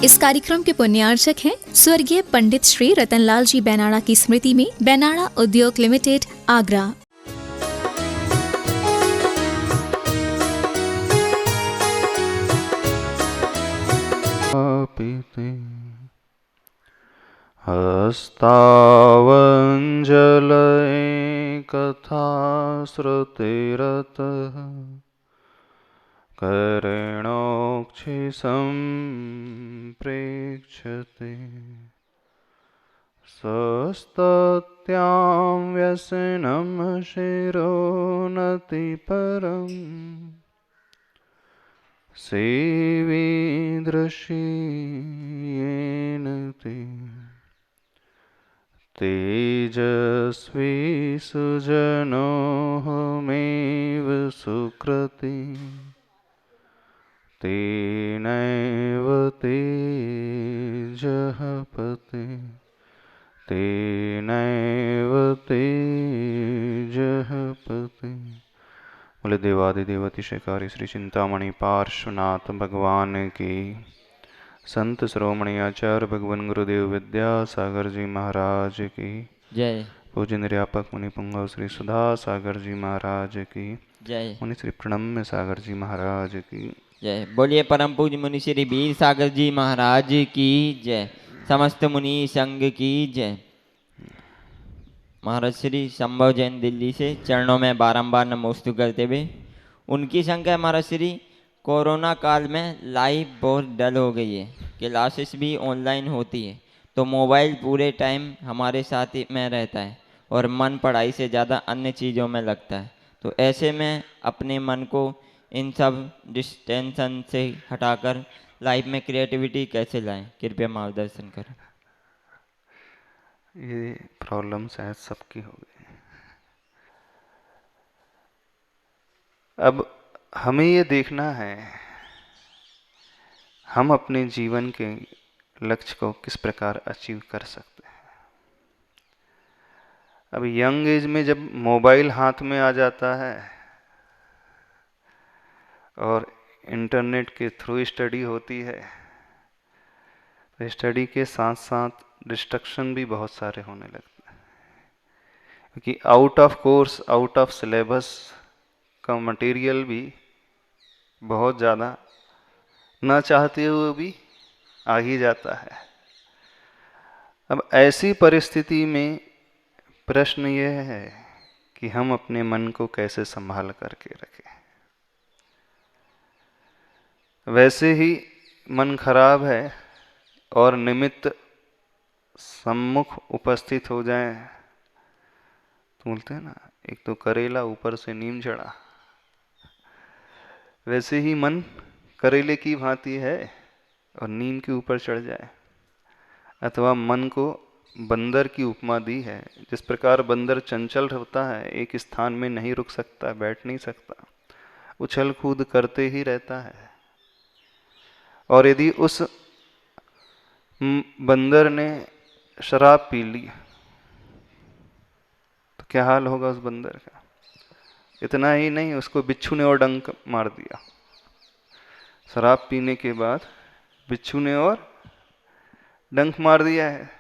इस कार्यक्रम के पुण्यार्चक हैं स्वर्गीय पंडित श्री रतनलाल जी बैनाड़ा की स्मृति में बैनाड़ा उद्योग लिमिटेड, आगरा। हस्तावञ्जलये कथा श्रुतिरतः करेणोक्षि सम्प्रेक्ष्यते स्वस्तत्यां व्यसनं शिरोनतिपरम् सेवीदृशीयेन ते तेजस्वी सुजनोऽहमेव सुकृती तेनैव तेजः पते तेनैव तेजः पते। बोले देवादिदेव अतिशयकारी श्री चिंतामणि पार्श्वनाथ भगवान की, संत श्रोमणी आचार्य भगवान गुरुदेव विद्यासागर जी महाराज की जय। पूज्य निर्यापक मुनि पुंगव श्री सुधा सागर जी महाराज की जय। मुनि श्री प्रणम्य सागर जी महाराज की जय। बोलिए परम पूज्य मुनि श्री वीर सागर जी महाराज की जय। समस्त मुनि संघ की जय। महाराज श्री संभव जैन दिल्ली से चरणों में बारंबार नमोस्तु करते हुए, उनकी संख्या महाराज श्री कोरोना काल में लाइफ बहुत डल हो गई है, क्लासेस भी ऑनलाइन होती है, तो मोबाइल पूरे टाइम हमारे साथ ही में रहता है और मन पढ़ाई से ज़्यादा अन्य चीज़ों में लगता है। तो ऐसे में अपने मन को इन सब डिस्टेंशन से हटाकर लाइफ में क्रिएटिविटी कैसे लाएं, कृपया मार्गदर्शन करें। ये प्रॉब्लम शायद सबकी हो गई। अब हमें ये देखना है हम अपने जीवन के लक्ष्य को किस प्रकार अचीव कर सकते हैं। अब यंग एज में जब मोबाइल हाथ में आ जाता है और इंटरनेट के थ्रू स्टडी होती है, तो स्टडी के साथ साथ डिस्ट्रक्शन भी बहुत सारे होने लगते हैं, क्योंकि out of course out of syllabus का मटेरियल भी बहुत ज़्यादा ना चाहते हुए भी आ ही जाता है। अब ऐसी परिस्थिति में प्रश्न यह है कि हम अपने मन को कैसे संभाल करके रखें। वैसे ही मन खराब है और निमित्त सम्मुख उपस्थित हो जाए तो बोलते हैं ना, एक तो करेला ऊपर से नीम चढ़ा। वैसे ही मन करेले की भांति है और नीम के ऊपर चढ़ जाए, अथवा मन को बंदर की उपमा दी है। जिस प्रकार बंदर चंचल होता है, एक स्थान में नहीं रुक सकता, बैठ नहीं सकता, उछल कूद करते ही रहता है। और यदि उस बंदर ने शराब पी ली तो क्या हाल होगा उस बंदर का। इतना ही नहीं, उसको बिच्छू ने और डंक मार दिया। शराब पीने के बाद बिच्छू ने और डंक मार दिया है,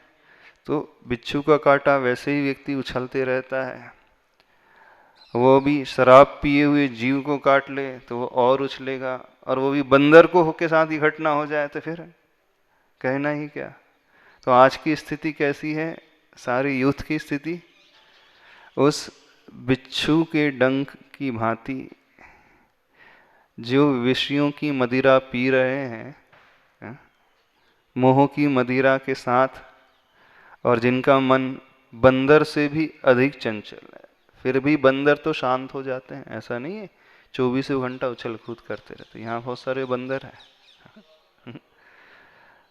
तो बिच्छू का काटा वैसे ही व्यक्ति उछलते रहता है। वो भी शराब पिए हुए जीव को काट ले तो वो और उछलेगा, और वो भी बंदर को के साथ ही घटना हो जाए तो फिर कहना ही क्या। तो आज की स्थिति कैसी है, सारी यूथ की स्थिति उस बिच्छू के डंक की भांति। जो विषयों की मदिरा पी रहे हैं मोह की मदिरा के साथ, और जिनका मन बंदर से भी अधिक चंचल है, फिर भी बंदर तो शांत हो जाते हैं, ऐसा नहीं है 24 घंटा उछल कूद करते रहते। यहाँ बहुत सारे बंदर हैं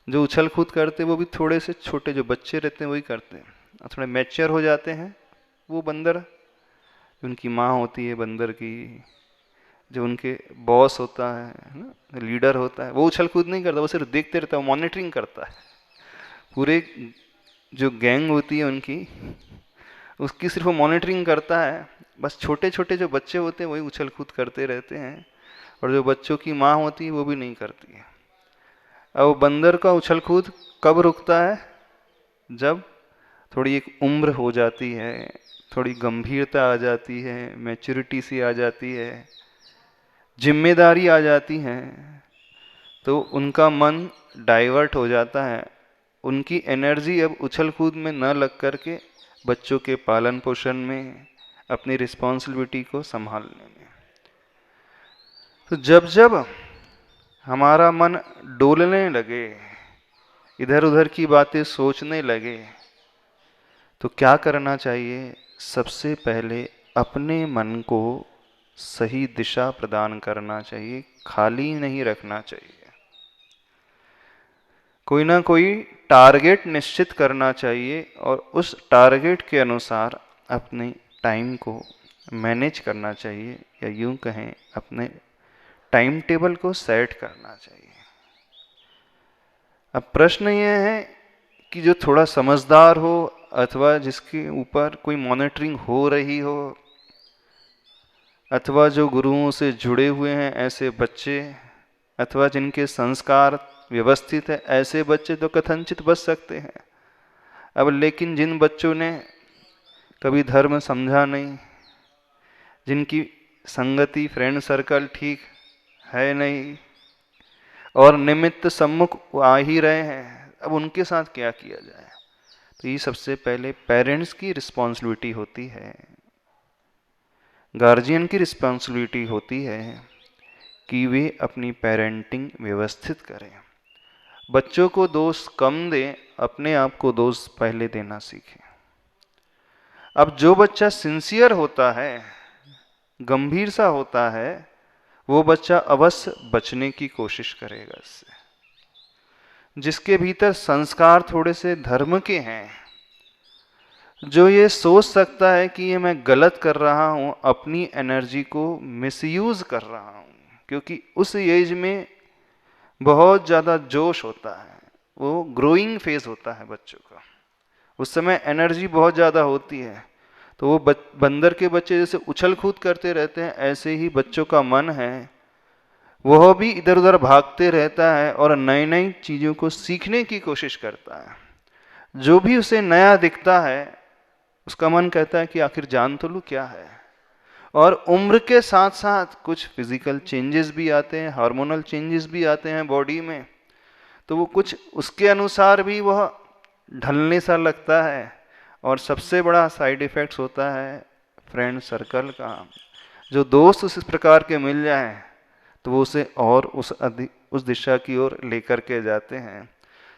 जो उछल कूद करते, वो भी थोड़े से छोटे जो बच्चे रहते हैं वही करते हैं, और थोड़े मैच्योर हो जाते हैं वो बंदर। उनकी माँ होती है बंदर की, जो उनके बॉस होता है ना, लीडर होता है, वो उछल कूद नहीं करता, वो सिर्फ देखते रहता है, वो मॉनिटरिंग करता है। पूरे जो गैंग होती है उनकी, उसकी सिर्फ वो मॉनिटरिंग करता है। बस छोटे छोटे जो बच्चे होते हैं वही उछल कूद करते रहते हैं, और जो बच्चों की माँ होती है वो भी नहीं करती है। अब बंदर का उछल कूद कब रुकता है? जब थोड़ी एक उम्र हो जाती है, थोड़ी गंभीरता आ जाती है, मैच्योरिटी सी आ जाती है, जिम्मेदारी आ जाती है, तो उनका मन डाइवर्ट हो जाता है। उनकी एनर्जी अब उछल कूद में न लग करके बच्चों के पालन पोषण में, अपनी रिस्पॉन्सिबिलिटी को संभालने में। तो जब जब हमारा मन डोलने लगे, इधर उधर की बातें सोचने लगे, तो क्या करना चाहिए? सबसे पहले अपने मन को सही दिशा प्रदान करना चाहिए, खाली नहीं रखना चाहिए। कोई ना कोई टारगेट निश्चित करना चाहिए और उस टारगेट के अनुसार अपने टाइम को मैनेज करना चाहिए, या यूं कहें अपने टाइम टेबल को सेट करना चाहिए। अब प्रश्न यह है कि जो थोड़ा समझदार हो अथवा जिसके ऊपर कोई मॉनिटरिंग हो रही हो, अथवा जो गुरुओं से जुड़े हुए हैं ऐसे बच्चे, अथवा जिनके संस्कार व्यवस्थित है, ऐसे बच्चे तो कथनचित बच सकते हैं। अब लेकिन जिन बच्चों ने कभी धर्म समझा नहीं, जिनकी संगति फ्रेंड सर्कल ठीक है नहीं और निमित्त सम्मुख आ ही रहे हैं, अब उनके साथ क्या किया जाए? तो ये सबसे पहले पेरेंट्स की रिस्पॉन्सिबिलिटी होती है, गार्जियन की रिस्पॉन्सिबिलिटी होती है कि वे अपनी पेरेंटिंग व्यवस्थित करें। बच्चों को दोष कम दें, अपने आप को दोष पहले देना सीखें। अब जो बच्चा सिंसियर होता है, गंभीर सा होता है, वो बच्चा अवश्य बचने की कोशिश करेगा इससे। जिसके भीतर संस्कार थोड़े से धर्म के हैं, जो ये सोच सकता है कि ये मैं गलत कर रहा हूँ, अपनी एनर्जी को मिसयूज कर रहा हूँ, क्योंकि उस एज में बहुत ज़्यादा जोश होता है, वो ग्रोइंग फेज होता है बच्चों का, उस समय एनर्जी बहुत ज़्यादा होती है। तो वो बंदर के बच्चे जैसे उछल कूद करते रहते हैं, ऐसे ही बच्चों का मन है, वह भी इधर उधर भागते रहता है और नई नई चीज़ों को सीखने की कोशिश करता है। जो भी उसे नया दिखता है, उसका मन कहता है कि आखिर जान तो लूँ क्या है। और उम्र के साथ साथ कुछ फिजिकल चेंजेस भी आते हैं, हार्मोनल चेंजेस भी आते हैं बॉडी में, तो वो कुछ उसके अनुसार भी वह ढलने सा लगता है। और सबसे बड़ा साइड इफेक्ट्स होता है फ्रेंड सर्कल का। जो दोस्त उस प्रकार के मिल जाएं तो वो उसे और उस दिशा की ओर लेकर के जाते हैं।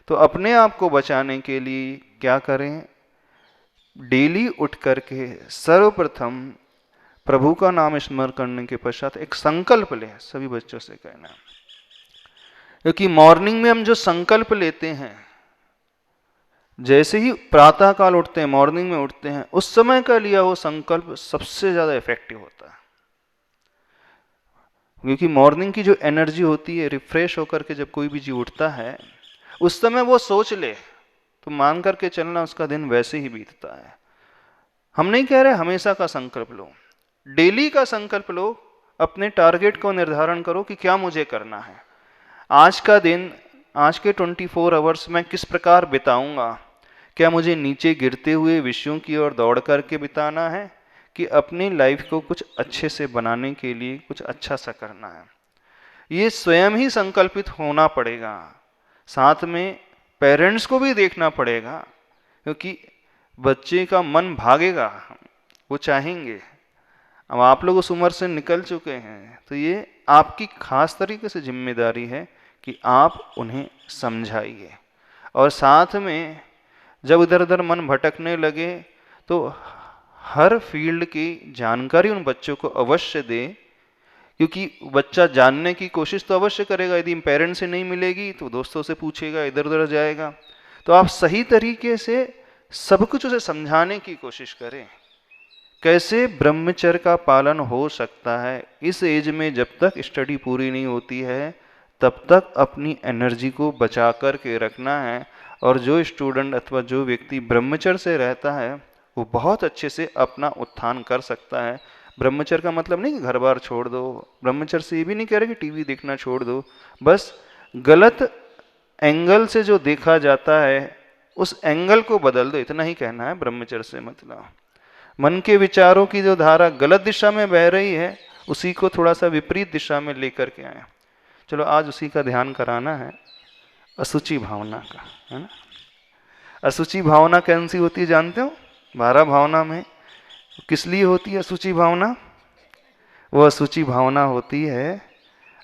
तो अपने आप को बचाने के लिए क्या करें? डेली उठ करके सर्वप्रथम प्रभु का नाम स्मरण करने के पश्चात एक संकल्प लें। सभी बच्चों से कहना, क्योंकि मॉर्निंग में हम जो संकल्प लेते हैं, जैसे ही प्रातः काल उठते हैं, मॉर्निंग में उठते हैं, उस समय का लिया वो संकल्प सबसे ज्यादा इफेक्टिव होता है। क्योंकि मॉर्निंग की जो एनर्जी होती है, रिफ्रेश होकर के जब कोई भी जीव उठता है, उस समय वो सोच ले तो मान करके चलना उसका दिन वैसे ही बीतता है। हम नहीं कह रहे हमेशा का संकल्प लो, डेली का संकल्प लो। अपने टारगेट को निर्धारण करो कि क्या मुझे करना है। आज का दिन, आज के 24 आवर्स में किस प्रकार बिताऊंगा? क्या मुझे नीचे गिरते हुए विषयों की ओर दौड़ करके बिताना है, कि अपनी लाइफ को कुछ अच्छे से बनाने के लिए कुछ अच्छा सा करना है? ये स्वयं ही संकल्पित होना पड़ेगा। साथ में पेरेंट्स को भी देखना पड़ेगा, क्योंकि बच्चे का मन भागेगा, वो चाहेंगे। अब आप लोग उस उम्र से निकल चुके हैं, तो ये आपकी खास तरीके से जिम्मेदारी है कि आप उन्हें समझाइए। और साथ में जब इधर उधर मन भटकने लगे तो हर फील्ड की जानकारी उन बच्चों को अवश्य दे, क्योंकि बच्चा जानने की कोशिश तो अवश्य करेगा। यदि पेरेंट्स से नहीं मिलेगी तो दोस्तों से पूछेगा, इधर उधर जाएगा। तो आप सही तरीके से सब कुछ उसे समझाने की कोशिश करें। कैसे ब्रह्मचर्य का पालन हो सकता है? इस एज में जब तक स्टडी पूरी नहीं होती है, तब तक अपनी एनर्जी को बचा कर के रखना है। और जो स्टूडेंट अथवा जो व्यक्ति ब्रह्मचर्य से रहता है, वो बहुत अच्छे से अपना उत्थान कर सकता है। ब्रह्मचर्य का मतलब नहीं कि घर बार छोड़ दो, ब्रह्मचर्य से ये भी नहीं कह रहे कि टीवी देखना छोड़ दो। बस गलत एंगल से जो देखा जाता है उस एंगल को बदल दो, इतना ही कहना है ब्रह्मचर्य से मतलब। मन के विचारों की जो धारा गलत दिशा में बह रही है उसी को थोड़ा सा विपरीत दिशा में लेकर के आए। चलो आज उसी का ध्यान कराना है, असुचि भावना का, है ना। असुचि भावना कौन सी होती है जानते हो? 12 भावना में किस लिए होती है असुचि भावना? वो असुचि भावना होती है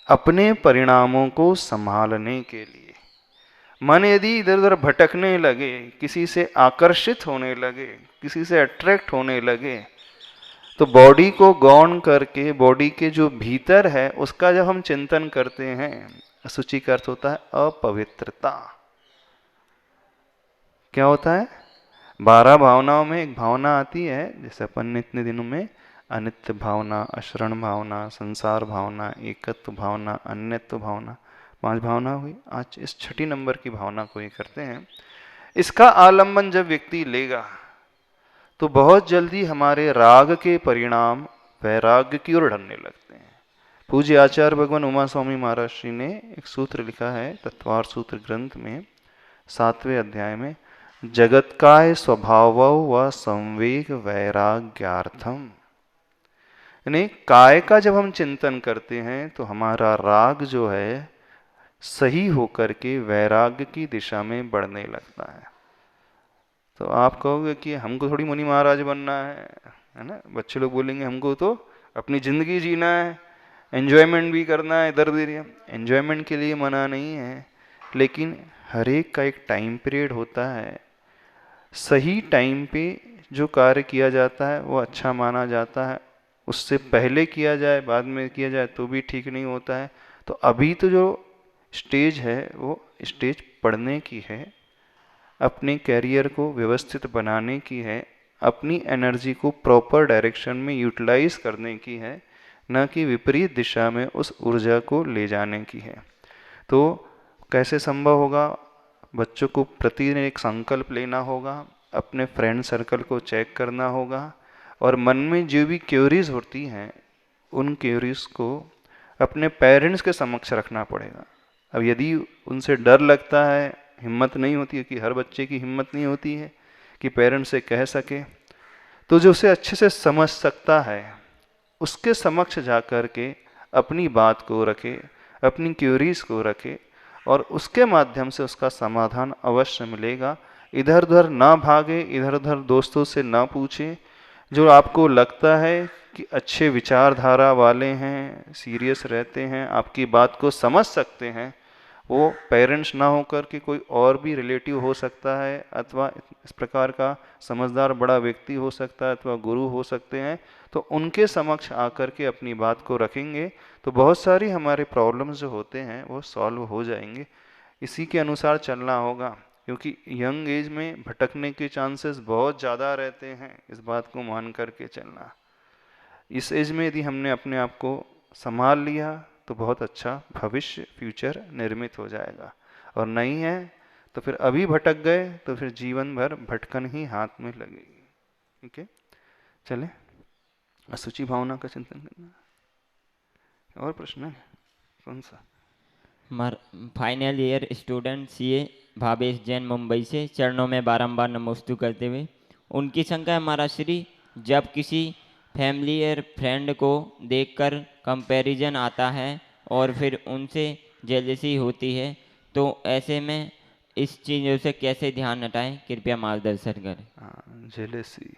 अपने परिणामों को संभालने के लिए। मन यदि इधर उधर भटकने लगे, किसी से आकर्षित होने लगे, किसी से अट्रैक्ट होने लगे, तो बॉडी को गौण करके बॉडी के जो भीतर है उसका जब हम चिंतन करते हैं, असुचि का अर्थ होता है अपवित्रता। क्या होता है? 12 भावनाओं में एक भावना आती है, जैसे अपन ने इतने दिनों में अनित्य भावना, अशरण भावना, संसार भावना, एकत्व भावना, अन्यत्व भावना, 5 भावना हुई। आज इस 6 नंबर की भावना को ये करते हैं। इसका आलंबन जब व्यक्ति लेगा तो बहुत जल्दी हमारे राग के परिणाम वैराग्य की ओर ढलने लगते हैं। पूज्य आचार्य भगवान उमा स्वामी महाराज श्री ने एक सूत्र लिखा है तत्वार सूत्र ग्रंथ में 7वें अध्याय में, जगत्काय स्वभाव व संवेग वैराग्यार्थम। यानी काय का जब हम चिंतन करते हैं तो हमारा राग जो है सही होकर के वैराग्य की दिशा में बढ़ने लगता है। तो आप कहोगे कि हमको थोड़ी मुनि महाराज बनना है ना। बच्चे लोग बोलेंगे हमको तो अपनी जिंदगी जीना है, एंजॉयमेंट भी करना है इधर उधर। एंजॉयमेंट के लिए मना नहीं है, लेकिन हर एक का एक टाइम पीरियड होता है। सही टाइम पे जो कार्य किया जाता है वो अच्छा माना जाता है। उससे पहले किया जाए बाद में किया जाए तो भी ठीक नहीं होता है। तो अभी तो जो स्टेज है वो स्टेज पढ़ने की है, अपने कैरियर को व्यवस्थित बनाने की है, अपनी एनर्जी को प्रॉपर डायरेक्शन में यूटिलाइज करने की है, न कि विपरीत दिशा में उस ऊर्जा को ले जाने की है। तो कैसे संभव होगा? बच्चों को प्रतिदिन एक संकल्प लेना होगा, अपने फ्रेंड सर्कल को चेक करना होगा, और मन में जो भी क्यूरीज होती हैं उन क्यूरीज को अपने पेरेंट्स के समक्ष रखना पड़ेगा। अब यदि उनसे डर लगता है, हिम्मत नहीं होती है, कि हर बच्चे की हिम्मत नहीं होती है कि पेरेंट्स से कह सके, तो जो उसे अच्छे से समझ सकता है उसके समक्ष जा कर के अपनी बात को रखे, अपनी क्यूरीज को रखे, और उसके माध्यम से उसका समाधान अवश्य मिलेगा। इधर उधर ना भागे, इधर उधर दोस्तों से ना पूछे। जो आपको लगता है कि अच्छे विचारधारा वाले हैं, सीरियस रहते हैं, आपकी बात को समझ सकते हैं, वो पेरेंट्स ना होकर के कोई और भी रिलेटिव हो सकता है, अथवा इस प्रकार का समझदार बड़ा व्यक्ति हो सकता है, अथवा गुरु हो सकते हैं। तो उनके समक्ष आकर के अपनी बात को रखेंगे तो बहुत सारी हमारे प्रॉब्लम्स जो होते हैं वो सॉल्व हो जाएंगे। इसी के अनुसार चलना होगा, क्योंकि यंग एज में भटकने के चांसेस बहुत ज़्यादा रहते हैं। इस बात को मान करके चलना। इस एज में यदि हमने अपने आप को संभाल लिया तो बहुत अच्छा भविष्य, फ्यूचर निर्मित हो जाएगा। और नहीं है तो फिर अभी भटक गए तो फिर जीवन भर भटकन ही हाथ में लगेगी। ठीक है, चले असुचि भावना का चिंतन करना। और प्रश्न है कौन सा? Final year student CA Bhavesh Jain Mumbai से चरणों में बारंबार नमोस्तु करते हुए, उनकी शंका है महाराज श्री, जब किसी फैमिली और फ्रेंड को देखकर कंपैरिजन आता है और फिर उनसे जेलसी होती है, तो ऐसे में इस चीज़ों से कैसे ध्यान हटाएं, कृपया मार्गदर्शन करें। जेलसी,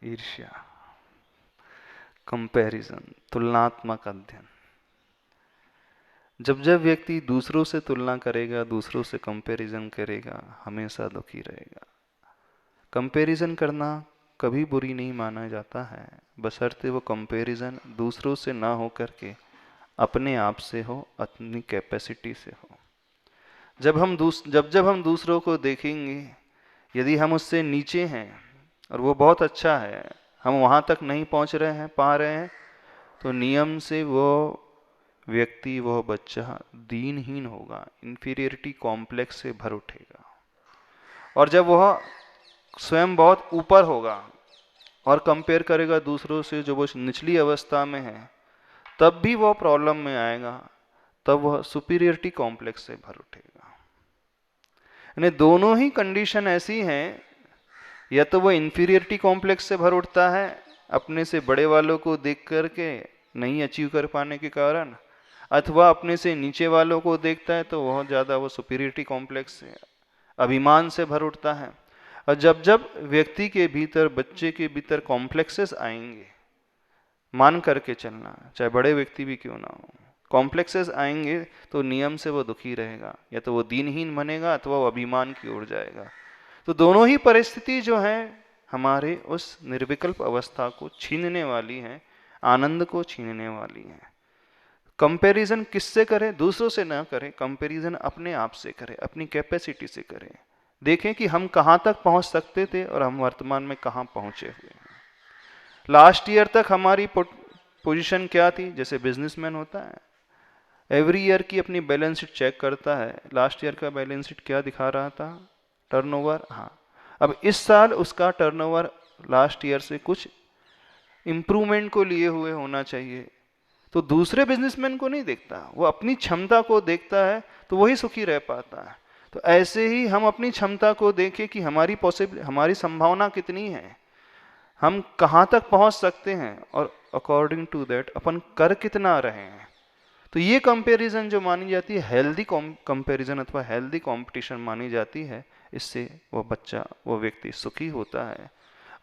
ईर्ष्या, कंपैरिजन, तुलनात्मक अध्ययन। जब जब व्यक्ति दूसरों से तुलना करेगा, दूसरों से कंपैरिजन करेगा, हमेशा दुखी रहेगा। कंपैरिजन करना कभी बुरी नहीं माना जाता है, बशर्ते वो कंपैरिजन दूसरों से ना हो करके अपने आप से हो, अपनी कैपेसिटी से हो। जब हम दूसरों को देखेंगे, यदि हम उससे नीचे हैं और वो बहुत अच्छा है, हम वहाँ तक नहीं पहुँच रहे हैं, पा रहे हैं, तो नियम से वो व्यक्ति, वह बच्चा दीनहीन होगा, इंफीरियरिटी कॉम्प्लेक्स से भर उठेगा। और जब वह स्वयं बहुत ऊपर होगा और कंपेयर करेगा दूसरों से जो वो निचली अवस्था में है, तब भी वह प्रॉब्लम में आएगा, तब वह सुपीरियरिटी कॉम्प्लेक्स से भर उठेगा। यानी दोनों ही कंडीशन ऐसी हैं, या तो वो इंफीरियरिटी कॉम्प्लेक्स से भर उठता है अपने से बड़े वालों को देख करके नहीं अचीव कर पाने के कारण, अथवा अपने से नीचे वालों को देखता है तो बहुत ज़्यादा वो सुपीरियरिटी कॉम्प्लेक्स से, अभिमान से भर उठता है। और जब जब व्यक्ति के भीतर, बच्चे के भीतर कॉम्प्लेक्सेस आएंगे, मान करके चलना, चाहे बड़े व्यक्ति भी क्यों ना हो, कॉम्प्लेक्सेस आएंगे तो नियम से वो दुखी रहेगा, या तो वो दीनहीन बनेगा अथवा वो अभिमान की ओर जाएगा। तो दोनों ही परिस्थिति जो है हमारे उस निर्विकल्प अवस्था को छीनने वाली है, आनंद को छीनने वाली है। कंपैरिजन किससे करें? दूसरों से ना करें, कंपैरिजन अपने आप से करें, अपनी कैपेसिटी से करें। देखें कि हम कहाँ तक पहुँच सकते थे और हम वर्तमान में कहाँ पहुँचे हुए हैं। लास्ट ईयर तक हमारी पोजीशन क्या थी? जैसे बिजनेसमैन होता है, एवरी ईयर की अपनी बैलेंस शीट चेक करता है, लास्ट ईयर का बैलेंस शीट क्या दिखा रहा था? टर्नओवर। हाँ, अब इस साल उसका टर्नओवर लास्ट ईयर से कुछ इम्प्रूवमेंट को लिए हुए होना चाहिए। तो दूसरे बिजनेसमैन को नहीं देखता, वो अपनी क्षमता को देखता है, तो वही सुखी रह पाता है। तो ऐसे ही हम अपनी क्षमता को देखें कि हमारी संभावना कितनी है, हम कहाँ तक पहुँच सकते हैं, और अकॉर्डिंग टू दैट अपन कर कितना रहे हैं। तो ये कंपैरिजन जो मानी जाती है, हेल्दी कंपैरिजन अथवा हेल्दी कंपटीशन मानी जाती है, इससे वो बच्चा, वो व्यक्ति सुखी होता है।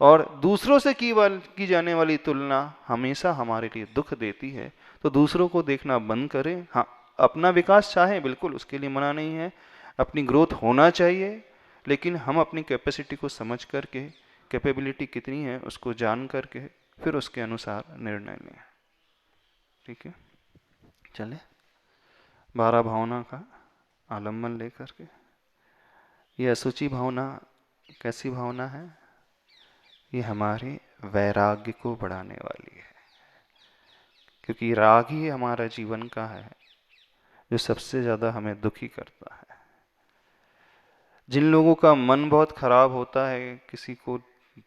और दूसरों से की जाने वाली तुलना हमेशा हमारे लिए दुख देती है। तो दूसरों को देखना बंद करें। हाँ, अपना विकास चाहें, बिल्कुल, उसके लिए मना नहीं है, अपनी ग्रोथ होना चाहिए, लेकिन हम अपनी कैपेसिटी को समझ करके, कैपेबिलिटी कितनी है उसको जान करके फिर उसके अनुसार निर्णय लें। ठीक है, चले 12 भावना का आलम्बन लेकर के। ये असुचि भावना कैसी भावना है? ये हमारे वैराग्य को बढ़ाने वाली है, क्योंकि राग ही हमारा जीवन का है जो सबसे ज़्यादा हमें दुखी करता है। जिन लोगों का मन बहुत खराब होता है, किसी को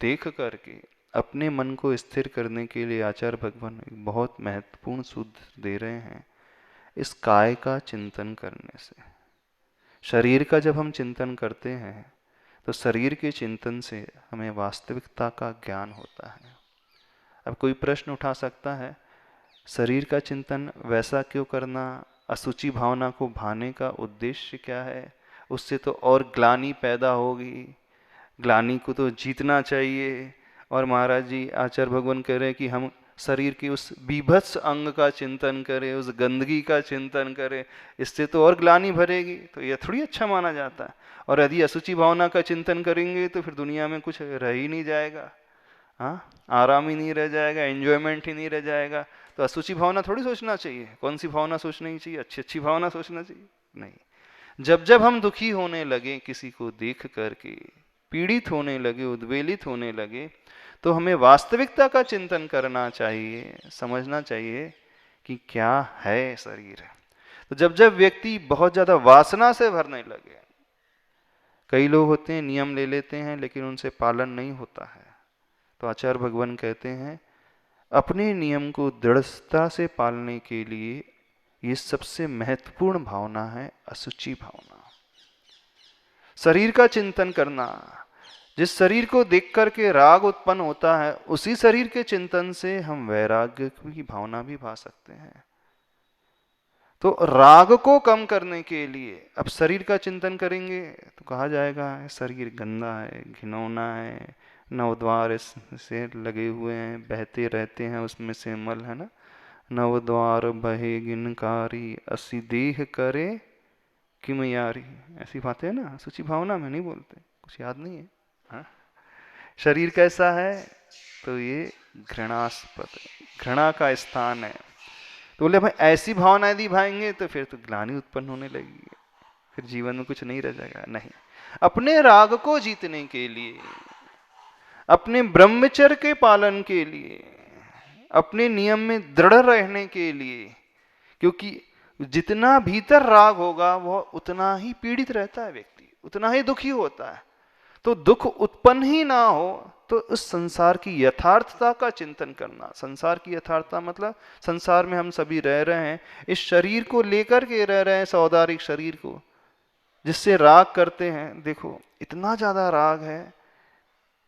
देख करके अपने मन को स्थिर करने के लिए आचार्य भगवान एक बहुत महत्वपूर्ण सूत्र दे रहे हैं, इस काय का चिंतन करने से। शरीर का जब हम चिंतन करते हैं तो शरीर के चिंतन से हमें वास्तविकता का ज्ञान होता है। अब कोई प्रश्न उठा सकता है, शरीर का चिंतन वैसा क्यों करना? असुचि भावना को भाने का उद्देश्य क्या है? उससे तो और ग्लानि पैदा होगी, ग्लानि को तो जीतना चाहिए। और महाराज जी आचार्य भगवान कह रहे हैं कि हम शरीर की उस बीभत्स अंग का चिंतन करें, उस गंदगी का चिंतन करें, इससे तो और ग्लानि भरेगी। तो यह थोड़ी अच्छा माना जाता है। और यदि असुचि भावना का चिंतन करेंगे तो फिर दुनिया में कुछ रह ही नहीं जाएगा। हाँ, आराम ही नहीं रह जाएगा, एंजॉयमेंट ही नहीं रह जाएगा। तो असुचि भावना थोड़ी सोचना चाहिए। कौन सी भावना सोचनी चाहिए? अच्छी अच्छी भावना सोचना चाहिए। नहीं, जब जब हम दुखी होने लगे, किसी को देख करके पीड़ित होने लगे, उद्वेलित होने लगे, तो हमें वास्तविकता का चिंतन करना चाहिए, समझना चाहिए कि क्या है शरीर। तो जब जब व्यक्ति बहुत ज्यादा वासना से भरने लगे, कई लोग होते हैं नियम ले लेते हैं लेकिन उनसे पालन नहीं होता है, तो आचार्य भगवान कहते हैं अपने नियम को दृढ़ता से पालने के लिए ये सबसे महत्वपूर्ण भावना है असुचि भावना। शरीर का चिंतन करना, जिस शरीर को देख करके राग उत्पन्न होता है, उसी शरीर के चिंतन से हम वैराग्य की भावना भी भा सकते हैं। तो राग को कम करने के लिए अब शरीर का चिंतन करेंगे तो कहा जाएगा शरीर गंदा है, घिनौना है, नवद्वार से लगे हुए हैं, बहते रहते हैं उसमें से मल, है ना। नवद्वार बहे गिनकारी, असी देह करे किम यारी, ऐसी बातें है ना। सूची भावना में नहीं बोलते, कुछ याद नहीं है। हाँ? शरीर कैसा है? तो ये घृणास्पद, घृणा का स्थान है। तो बोले भाई ऐसी भावना यदि भाएंगे तो फिर तो ग्लानि उत्पन्न होने लगेगी, फिर जीवन में कुछ नहीं रह जाएगा। नहीं, अपने राग को जीतने के लिए, अपने ब्रह्मचर्य के पालन के लिए, अपने नियम में दृढ़ रहने के लिए, क्योंकि जितना भीतर राग होगा वह उतना ही पीड़ित रहता है व्यक्ति, उतना ही दुखी होता है। तो दुख उत्पन्न ही ना हो तो उस संसार की यथार्थता का चिंतन करना। संसार की यथार्थता मतलब संसार में हम सभी रह रहे हैं, इस शरीर को लेकर के रह रहे हैं, सौदारिक शरीर को। जिससे राग करते हैं, देखो इतना ज्यादा राग है,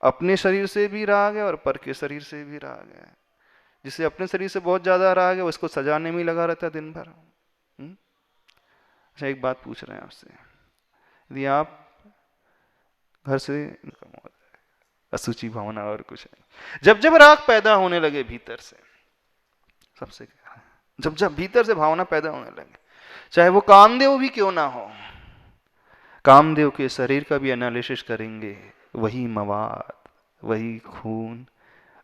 अपने शरीर से भी राग है और पर के शरीर से भी राग है। जिसे अपने शरीर से बहुत ज्यादा राग है उसको सजाने में ही लगा रहता है दिन भर। अच्छा, एक बात पूछ रहे हैं आपसे, यदि आप घर से असुचि भावना और कुछ नहीं, जब जब राग पैदा होने लगे भीतर से, सबसे जब जब भीतर से भावना पैदा होने लगे, चाहे वो कामदेव भी क्यों ना हो, कामदेव के शरीर का भी एनालिसिस करेंगे, वही मवाद, वही खून,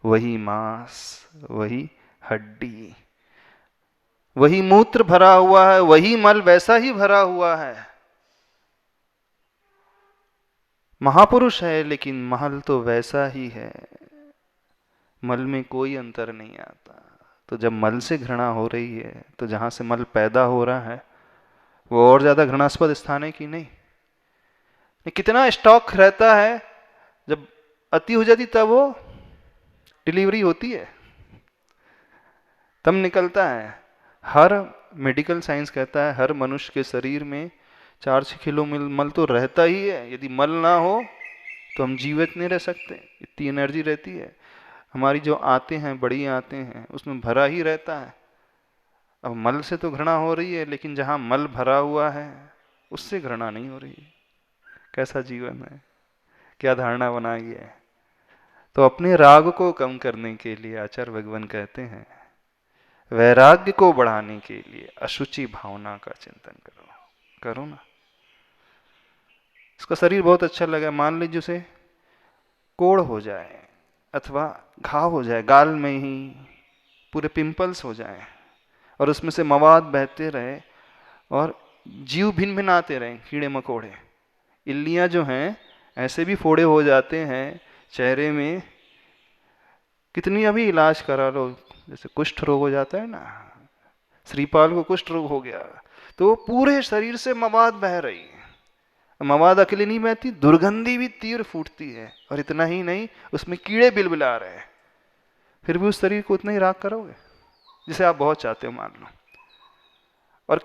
वही मांस, वही हड्डी, वही मूत्र भरा हुआ है, वही मल वैसा ही भरा हुआ है। महापुरुष है लेकिन महल तो वैसा ही है, मल में कोई अंतर नहीं आता। तो जब मल से घृणा हो रही है तो जहां से मल पैदा हो रहा है वो और ज्यादा घृणास्पद स्थान है कि नहीं? कितना स्टॉक रहता है, जब अति हो जाती तब वो डिलीवरी होती है, तब निकलता है। हर मेडिकल साइंस कहता है हर मनुष्य के शरीर में 4-6 किलो मल तो रहता ही है। यदि मल ना हो तो हम जीवित नहीं रह सकते, इतनी एनर्जी रहती है। हमारी जो आते हैं, बड़ी आते हैं, उसमें भरा ही रहता है। अब मल से तो घृणा हो रही है, लेकिन जहां मल भरा हुआ है उससे घृणा नहीं हो रही। कैसा जीवन है, क्या धारणा बनाई है। तो अपने राग को कम करने के लिए आचार्य भगवान कहते हैं, वैराग्य को बढ़ाने के लिए अशुचि भावना का चिंतन करो। करो ना। इसका शरीर बहुत अच्छा लगा, मान लीजिए उसे कोढ़ हो जाए अथवा घाव हो जाए, गाल में ही पूरे पिंपल्स हो जाए और उसमें से मवाद बहते रहे और जीव भिन्न भिन्न आते रहे, कीड़े मकोड़े, इल्लियां जो हैं ऐसे भी फोड़े हो जाते हैं चेहरे में। कितनी अभी इलाज करा लो, जैसे कुष्ठ रोग हो जाता है ना, श्रीपाल को कुष्ठ रोग हो गया तो पूरे शरीर से मवाद बह रही है। मवाद अकेले नहीं बहती, दुर्गंधी भी तीव्र फूटती है, और इतना ही नहीं उसमें कीड़े बिलबिला रहे हैं। फिर भी उस शरीर को उतना ही राग करोगे जिसे आप बहुत चाहते हो, मान लो, और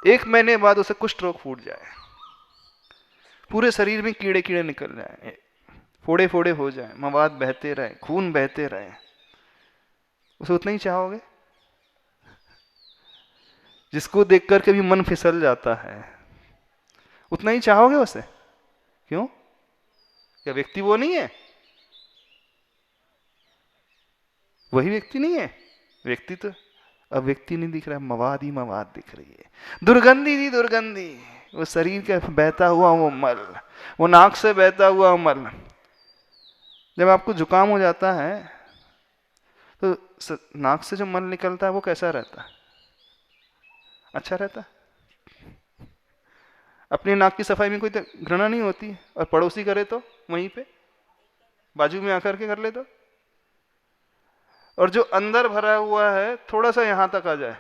1 महीने बाद उसे कुष्ठ रोग फूट जाए, पूरे शरीर में कीड़े कीड़े निकल जाए, फोड़े फोड़े हो जाए, मवाद बहते रहे, खून बहते रहे, उसे उतना ही चाहोगे? जिसको देखकर कभी मन फिसल जाता है उतना ही चाहोगे उसे? क्यों? क्या व्यक्ति वो नहीं है? वही व्यक्ति नहीं है? व्यक्ति तो अब व्यक्ति नहीं दिख रहा है, मवाद ही मवाद दिख रही है, दुर्गंधी ही दुर्गंधी, वो शरीर का बहता हुआ वो मल, वो नाक से बहता हुआ मल। जब आपको जुकाम हो जाता है तो नाक से जो मल निकलता है वो कैसा रहता है? अच्छा रहता है। अपनी नाक की सफाई में कोई घृणा नहीं होती, और पड़ोसी करे तो वहीं पे बाजू में आकर के कर ले तो, और जो अंदर भरा हुआ है थोड़ा सा यहां तक आ जाए,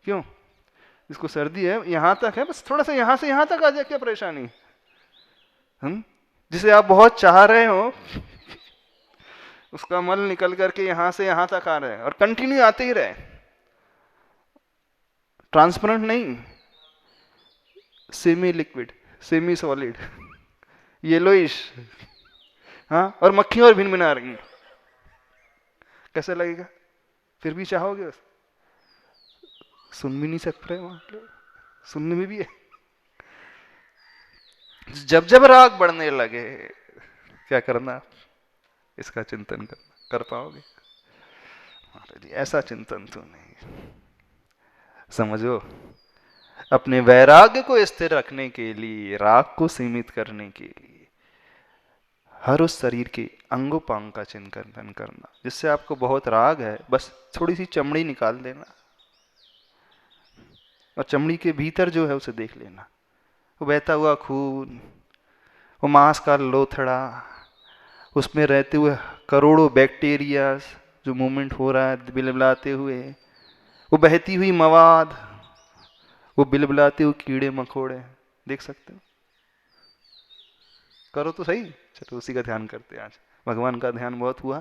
क्यों? जिसको सर्दी है यहां तक है, बस थोड़ा सा यहां से यहां तक आ जाए, क्या परेशानी? जिसे आप बहुत चाह रहे हो उसका मल निकल करके यहां से यहां तक आ रहे हैं और कंटिन्यू आते ही रहे, ट्रांसपेरेंट नहीं, semi liquid, semi solid, yellowish, हाँ, और मक्खी और भिन भिना रही, कैसे लगेगा? फिर भी चाहोगे? सुन भी नहीं सकते वहां, सुनने में भी है। जब जब राग बढ़ने लगे क्या करना? इसका चिंतन करना। कर पाओगे? महाराज ऐसा चिंतन तो नहीं। समझो, अपने वैराग्य को स्थिर रखने के लिए, राग को सीमित करने के लिए हर उस शरीर के अंगोपांग का चिंतन करना। जिससे आपको बहुत राग है, बस थोड़ी सी चमड़ी निकाल देना और चमड़ी के भीतर जो है उसे देख लेना, वो बहता हुआ खून, वो मांस का लोथड़ा, उसमें रहते हुए करोड़ों बैक्टीरिया जो मूवमेंट हो रहा है बिलबिलाते हुए, वो बहती हुई मवाद, वो बिलबिलाते हुए कीड़े मकोड़े, देख सकते हो? करो तो सही। चलो उसी का ध्यान करते हैं आज। भगवान का ध्यान बहुत हुआ,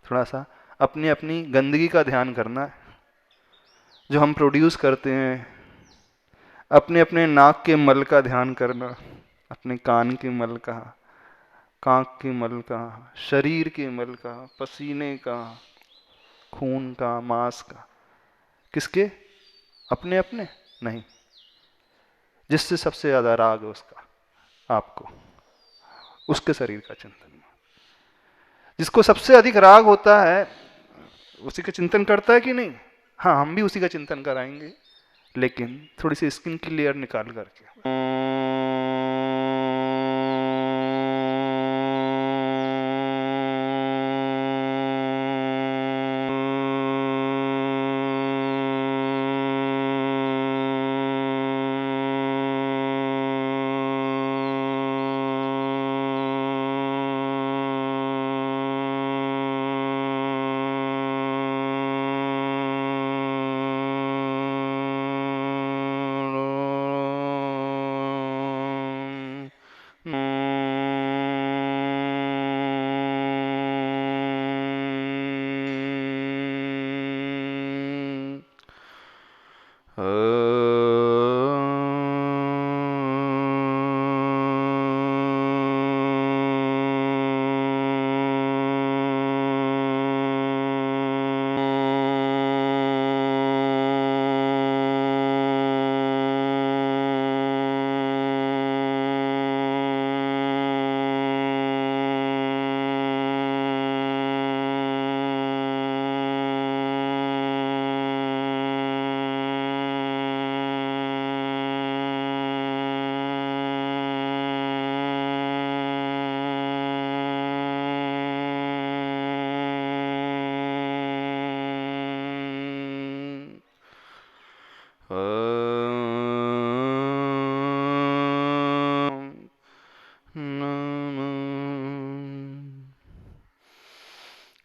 थोड़ा सा अपनी अपनी गंदगी का ध्यान करना, जो हम प्रोड्यूस करते हैं अपने अपने नाक के मल का ध्यान करना, अपने कान के मल का, कांख के मल का, शरीर के मल का, पसीने का, खून का, मांस का। किसके? अपने अपने नहीं, जिससे सबसे ज्यादा राग है उसका, आपको, उसके शरीर का चिंतन। जिसको सबसे अधिक राग होता है उसी का चिंतन करता है कि नहीं? हाँ, हम भी उसी का चिंतन कराएंगे, लेकिन थोड़ी सी स्किन की लेयर निकाल करके।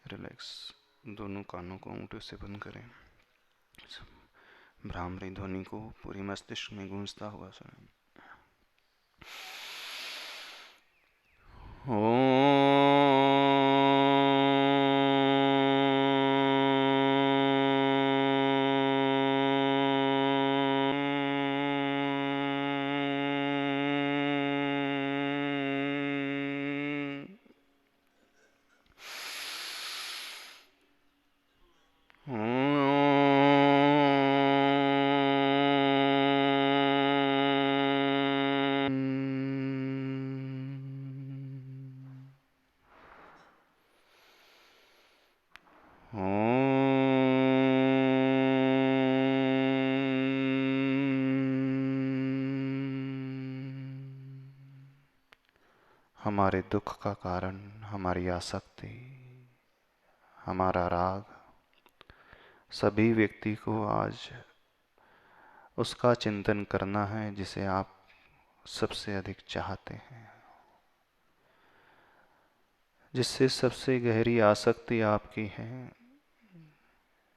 रिलैक्स, दोनों कानों को अंगूठे से बंद करें। भ्रामरी ध्वनि को पूरी मस्तिष्क में गूंजता हुआ सुनें। हमारे दुख का कारण हमारी आसक्ति, हमारा राग। सभी व्यक्ति को आज उसका चिंतन करना है जिसे आप सबसे अधिक चाहते हैं, जिससे सबसे गहरी आसक्ति आपकी है,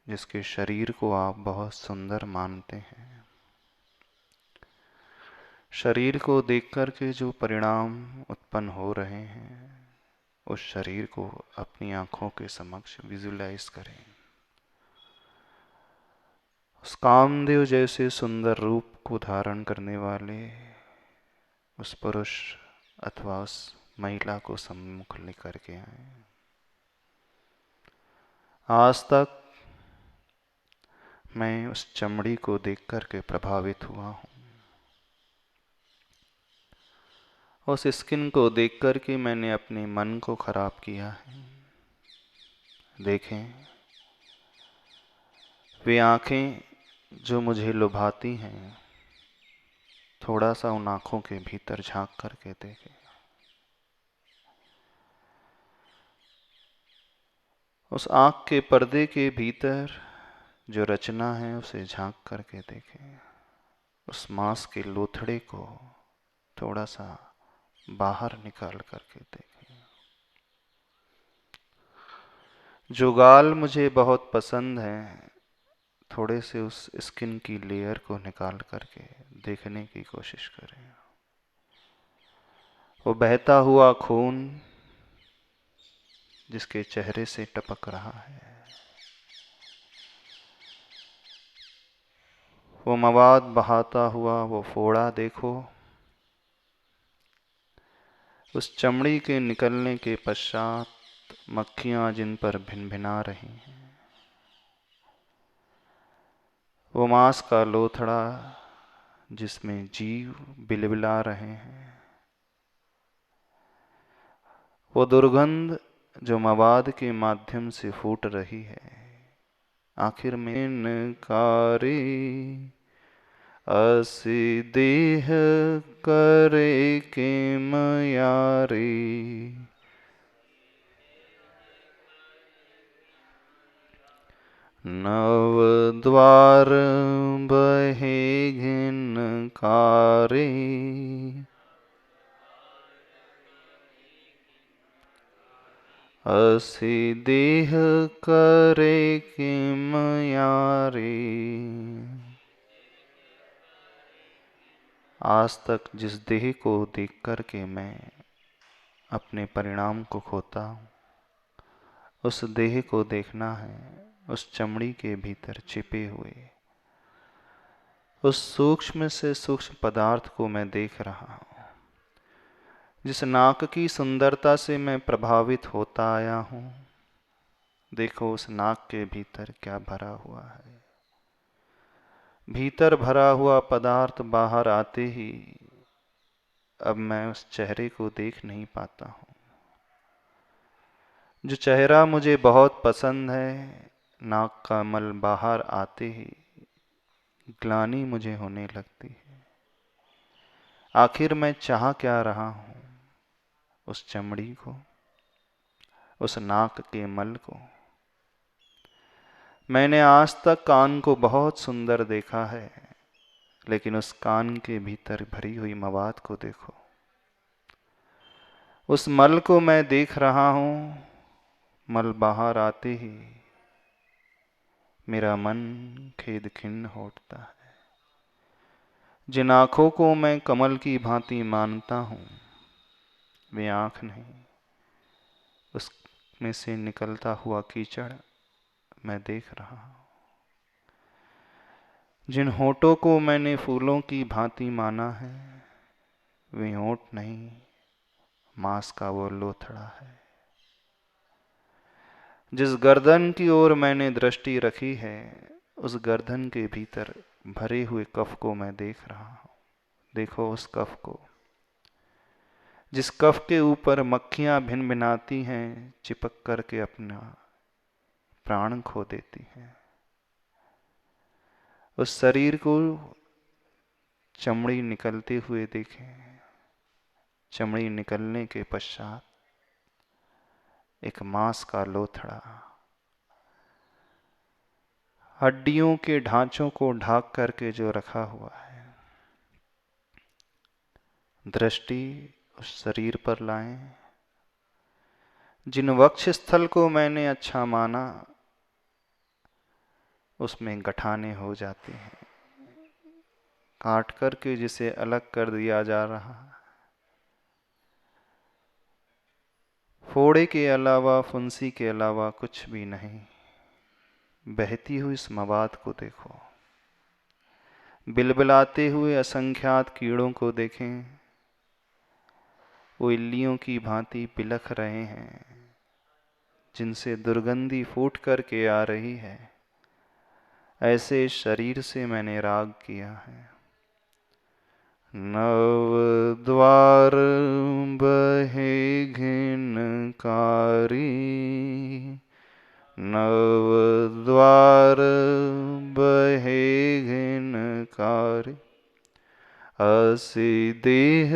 जिसके शरीर को आप बहुत सुंदर मानते हैं। शरीर को देखकर के जो परिणाम उत्पन्न हो रहे हैं, उस शरीर को अपनी आंखों के समक्ष विजुलाइज करें। उस कामदेव जैसे सुंदर रूप को धारण करने वाले उस पुरुष अथवा उस महिला को सम्मुख लेकर के आए। आज तक मैं उस चमड़ी को देख कर के प्रभावित हुआ हूँ, उस स्किन को देख कर के मैंने अपने मन को खराब किया है। देखें, वे आंखें जो मुझे लुभाती हैं, थोड़ा सा उन आंखों के भीतर झांक करके देखें। उस आंख के पर्दे के भीतर जो रचना है उसे झांक करके देखें। उस मांस के लोथड़े को थोड़ा सा बाहर निकाल करके देखें। जो गाल मुझे बहुत पसंद है, थोड़े से उस स्किन की लेयर को निकाल करके देखने की कोशिश करें। वो बहता हुआ खून जिसके चेहरे से टपक रहा है, वो मवाद बहाता हुआ वो फोड़ा देखो, उस चमड़ी के निकलने के पश्चात मक्खियां जिन पर भिनभिना रही हैं। वो मांस का लोथड़ा जिसमें जीव बिलबिला रहे हैं। वो दुर्गंध जो मवाद के माध्यम से फूट रही है। आखिर में नकारी असी देह करे के मयारी, नव द्वार बहे घिनकारी, असी देह करे के मयारी। आज तक जिस देह को देख कर के मैं अपने परिणाम को खोता हूँ, उस देह को देखना है उस चमड़ी के भीतर छिपे हुए उस सूक्ष्म से सूक्ष्म पदार्थ को मैं देख रहा हूँ। जिस नाक की सुंदरता से मैं प्रभावित होता आया हूँ, देखो उस नाक के भीतर क्या भरा हुआ है। भीतर भरा हुआ पदार्थ बाहर आते ही अब मैं उस चेहरे को देख नहीं पाता हूँ। जो चेहरा मुझे बहुत पसंद है, नाक का मल बाहर आते ही ग्लानि मुझे होने लगती है। आखिर मैं चाह क्या रहा हूँ? उस चमड़ी को, उस नाक के मल को। मैंने आज तक कान को बहुत सुंदर देखा है, लेकिन उस कान के भीतर भरी हुई मवाद को देखो। उस मल को मैं देख रहा हूँ। मल बाहर आते ही मेरा मन खेद खिन्न होता है। जिन आँखों को मैं कमल की भांति मानता हूँ, वे आँख नहीं, उसमें से निकलता हुआ कीचड़ मैं देख रहा हूँ। जिन होठों को मैंने फूलों की भांति माना है, वे होठ नहीं, मांस का वो लोथड़ा है। जिस गर्दन की ओर मैंने दृष्टि रखी है, उस गर्दन के भीतर भरे हुए कफ को मैं देख रहा हूँ। देखो उस कफ को, जिस कफ के ऊपर मक्खियां भिन भिनाती हैं, चिपक करके अपना प्राण खो देती हैं। उस शरीर को चमड़ी निकलते हुए देखें। चमड़ी निकलने के पश्चात एक मांस का लोथड़ा, हड्डियों के ढांचों को ढाक करके जो रखा हुआ है। दृष्टि उस शरीर पर लाएं। जिन वक्ष स्थल को मैंने अच्छा माना, उसमें गठाने हो जाते हैं। काट करके जिसे अलग कर दिया जा रहा है। फोड़े के अलावा, फुंसी के अलावा कुछ भी नहीं। बहती हुई इस मवाद को देखो। बिलबिलाते हुए असंख्यात कीड़ों को देखें। वो इल्लियों की भांति बिलख रहे हैं, जिनसे दुर्गंधी फूट करके आ रही है। ऐसे शरीर से मैंने राग किया है। नव द्वार बहे घिनकारी, नव द्वार बहे घिनकारी, असी देह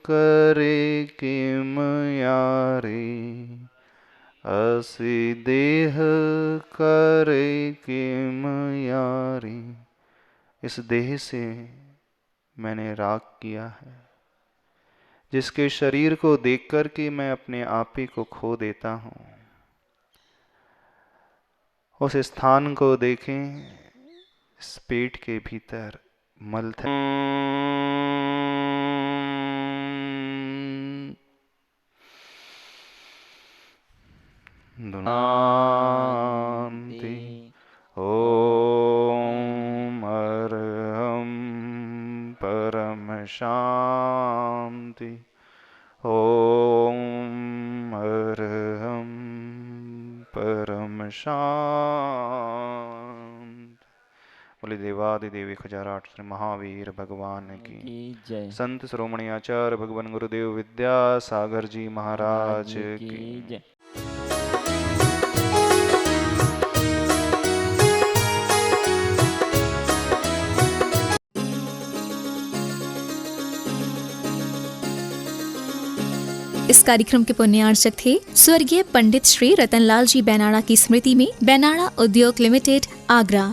करे किम यारी, असी देह करे किम यारी। इस देह से मैंने राग किया है, जिसके शरीर को देख कर के मैं अपने आपे को खो देता हूँ। उस स्थान को देखें, इस पेट के भीतर मल था। शांति। ओम अर्घ शांति। ओम अर्हं परम शांति। बोले देवादिदेवी खजाराट श्री महावीर भगवान की जय। संत श्रोमणी आचार्य भगवान गुरुदेव विद्यासागर जी महाराज की जय। इस कार्यक्रम के पुण्यार्चक थे स्वर्गीय पंडित श्री रतनलाल जी बैनाड़ा की स्मृति में बैनाड़ा उद्योग लिमिटेड, आगरा।